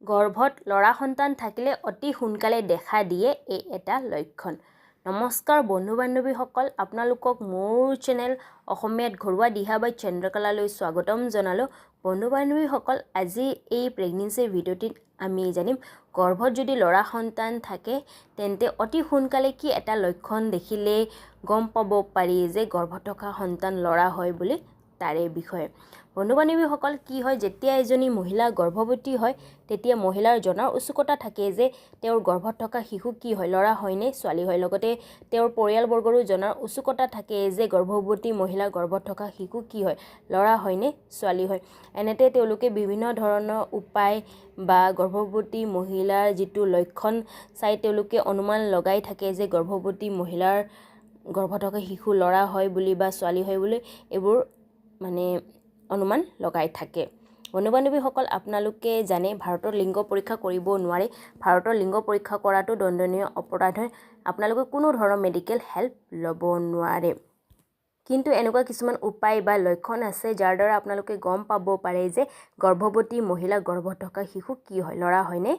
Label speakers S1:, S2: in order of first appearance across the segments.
S1: গৰ্ভত ল'ৰা সন্তান থাকিলে অতি সোনকালে দেখা দিয়ে এই এটা লক্ষণ। নমস্কাৰ বন্ধু বান্ধৱীসকল, আপোনালোকক মোৰ চেনেল অসমীয়াত ঘৰুৱা দিহা বাই চন্দ্ৰকলালৈ স্বাগতম জনালোঁ। বন্ধু বান্ধৱীসকল, আজি এই প্ৰেগনেঞ্চিৰ ভিডিঅ'টিত আমি জানিম গৰ্ভত যদি ল'ৰা সন্তান থাকে তেন্তে অতি সোনকালে কি এটা লক্ষণ দেখিলে গম পাব পাৰি যে গৰ্ভত থকা সন্তান ল'ৰা হয় বুলি তাৰে বিষয়ে। বন্ধু বান্ধৱীসকল, কি হয় যেতিয়া এজনী মহিলা গৰ্ভৱতী হয় তেতিয়া মহিলাৰ জনাৰ উৎসুকতা থাকে যে তেওঁৰ গৰ্ভত থকা শিশু কি হয়, ল'ৰা হয় নে ছোৱালী হয়। লগতে তেওঁৰ পৰিয়ালবৰ্গৰো জনাৰ উৎসুকতা থাকে যে গৰ্ভৱতী মহিলাৰ গৰ্ভত থকা শিশু কি হয়, ল'ৰা হয় নে ছোৱালী হয়। এনেতে তেওঁলোকে বিভিন্ন ধৰণৰ উপায় বা গৰ্ভৱতী মহিলাৰ যিটো লক্ষণ চাই তেওঁলোকে অনুমান লগাই থাকে যে গৰ্ভৱতী মহিলাৰ গৰ্ভত থকা শিশু ল'ৰা হয় বুলি বা ছোৱালী হয় বুলি এইবোৰ অনুমান লগাই থাকে। বন্ধু বান্ধৱীসকল, আপোনালোকে জানে ভাৰতত লিংগ পৰীক্ষা কৰিব নোৱাৰে। ভাৰতৰ লিংগ পৰীক্ষা কৰাটো দণ্ডনীয় অপৰাধ হয়। আপোনালোকে কোনো ধৰণৰ মেডিকেল হেল্প ল'ব নোৱাৰে। কিন্তু এনেকুৱা কিছুমান উপায় বা লক্ষণ আছে যাৰ দ্বাৰা আপোনালোকে গম পাব পাৰে যে গৰ্ভৱতী মহিলা গৰ্ভত থকা শিশু কি হয়, ল'ৰা হয় নে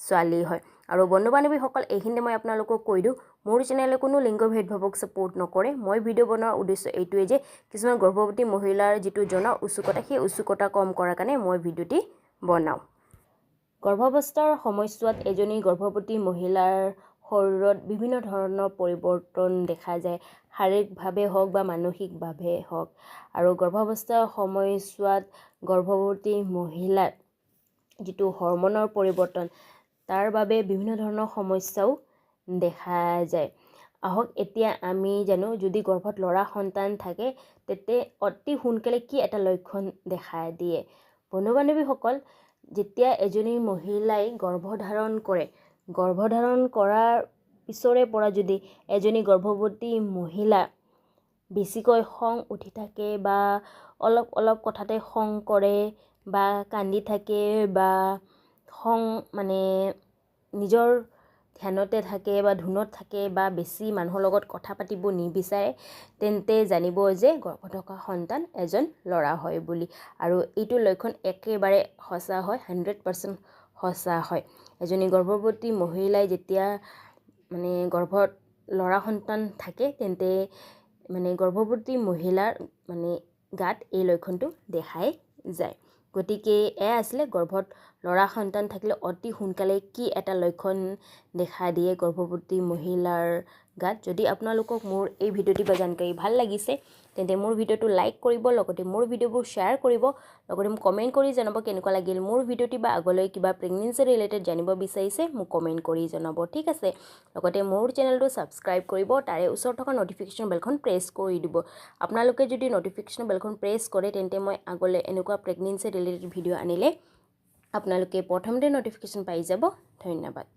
S1: ছোৱালী হয়। আৰু বন্ধু বান্ধৱীসকল, এইখিনিতে মই আপোনালোকক কৈ দিওঁ, মোৰ চেনেলে কোনো লিংগ ভেদভাৱক ছাপোৰ্ট নকৰে। মই ভিডিঅ' বনোৱাৰ উদ্দেশ্য এইটোৱে যে কিছুমান গৰ্ভৱতী মহিলাৰ যিটো জনাৰ উৎসুকতা, সেই উৎসুকতা কম কৰাৰ কাৰণে মই ভিডিঅ'টি বনাওঁ। গৰ্ভাৱস্থাৰ সময়ছোৱাত এজনী গৰ্ভৱতী মহিলাৰ শৰীৰত বিভিন্ন ধৰণৰ পৰিৱৰ্তন দেখা যায়, শাৰীৰিকভাৱে হওক বা মানসিকভাৱে হওক। আৰু গৰ্ভাৱস্থাৰ সময়ছোৱাত গৰ্ভৱতী মহিলাৰ যিটো হৰমনৰ পৰিৱৰ্তন, তাৰ বাবে বিভিন্ন ধৰণৰ সমস্যাও দেখা যায়। আহক এতিয়া আমি জানো যদি গৰ্ভত ল'ৰা সন্তান থাকে তেন্তে অতি সোনকালে কি এটা লক্ষণ দেখা দিয়ে। বন্ধু বান্ধৱীসকল, যেতিয়া এজনী মহিলাই গৰ্ভধাৰণ কৰে, গৰ্ভধাৰণ কৰাৰ পিছৰে পৰা যদি এজনী গৰ্ভৱতী মহিলা বেছিকৈ খং উঠি থাকে বা অলপ কথাতে খং কৰে বা কান্দি থাকে বা খং নিজৰ ধ্যানতে থাকে বা ধুনত থাকে বা বেছি মানুহৰ লগত কথা পাতিব নিবিচাৰে, তেন্তে জানিব যে গৰ্ভত থকা সন্তান এজন ল'ৰা হয় বুলি। আৰু এইটো লক্ষণ একেবাৰে সঁচা হয়, 100% সঁচা হয়। এজনী গৰ্ভৱতী মহিলাই যেতিয়া গৰ্ভত ল'ৰা সন্তান থাকে তেন্তে গৰ্ভৱতী মহিলাৰ গাত এই লক্ষণটো দেখাই যায়। গতিকে এয়া আছিলে গৰ্ভত ল'ৰা সন্তান থাকিলে অতি সোনকালে কি এটা লক্ষণ দেখা দিয়ে গৰ্ভৱতী মহিলাৰ গাত। যদি আপোনালোকক মোৰ এই ভিডিঅ'টি বা জানকাৰী ভাল লাগিছে তেন্তে মোৰ ভিডিঅ'টো লাইক কৰিব, লগতে মোৰ ভিডিঅ'বোৰ শ্বেয়াৰ কৰিব, লগতে মোক কমেণ্ট কৰি জনাব কেনেকুৱা লাগিল মোৰ ভিডিঅ'টি বা আগলৈ কিবা প্ৰেগনেঞ্চি ৰিলেটেড জানিব বিচাৰিছে মোক কমেণ্ট কৰি জনাব, ঠিক আছে। লগতে মোৰ চেনেলটো ছাবস্ক্ৰাইব কৰিব, তাৰে ওচৰত থকা নটিফিকেশ্যন বেলখন প্ৰেছ কৰি দিব। আপোনালোকে যদি নটিফিকেশ্যন বেলখন প্ৰেছ কৰে তেন্তে মই আগলৈ এনেকুৱা প্ৰেগনেঞ্চি ৰিলেটেড ভিডিঅ' আনিলে আপোনালোকে প্ৰথমতে নটিফিকেশ্যন পাই যাব। ধন্যবাদ।